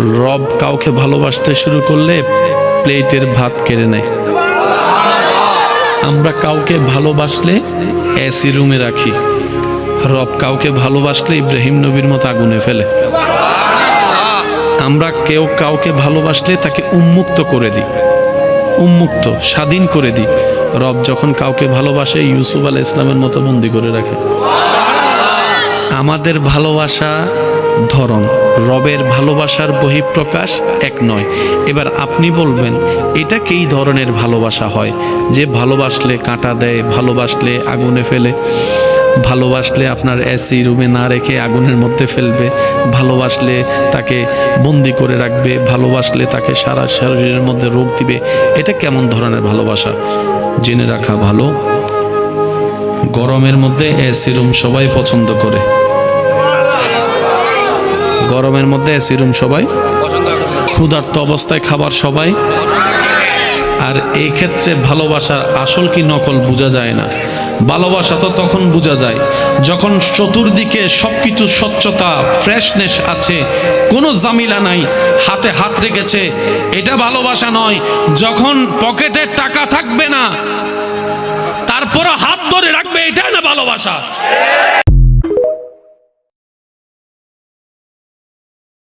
রব কাউকে ভালোবাসতে শুরু করলে প্লেটের ভাত কেড়ে নেয়। আমরা কাউকে ভালোবাসলে এসি রুমে রাখি, রব কাউকে ভালোবাসলে ইব্রাহিম নবীর মতো আগুনে ফেলে। আমরা কেউ কাউকে ভালোবাসলে তাকে উন্মুক্ত করে দিই, উন্মুক্ত স্বাধীন করে দিই। রব যখন কাউকে ভালোবাসে ইউসুফ আলাইহিস সালামের মতো বন্দী করে রাখে। আমাদের ভালোবাসা ধরন, রবের ভালোবাসার বহিঃপ্রকাশ এক নয়। এবার আপনি বলবেন এটা কি ধরনের ভালোবাসা হয়? যে ভালোবাসলে কাঁটা দেয়, ভালোবাসলে আগুনে ফেলে, ভালোবাসলে আপনার এসি রুমে না রেখে আগুনের মধ্যে ফেলবে, ভালোবাসলে তাকে বন্দি করে রাখবে, ভালোবাসলে তাকে সারা শরীরের মধ্যে রোগ দিবে। এটা কেমন ধরনের ভালোবাসা? জেনে রাখা ভালো, গরমের মধ্যে এসি রুম সবাই পছন্দ করে। গরমের মধ্যে এসি রুম সবাই পছন্দ করে, ক্ষুধার্ত অবস্থায় খাবার সবাই। আর এই ক্ষেত্রে ভালোবাসার আসল কি নকল বোঝা যায় না। ভালোবাসা তো তখন বোঝা যায় যখন চতুর্দিকে সবকিছু স্বচ্ছতা, ফ্রেশনেস আছে, কোনো জামিলা নাই, হাতে হাত রেখেছে, এটা ভালোবাসা নয়। যখন পকেটে টাকা থাকবে না তারপরও হাত ধরে রাখবে, এটা না ভালোবাসা।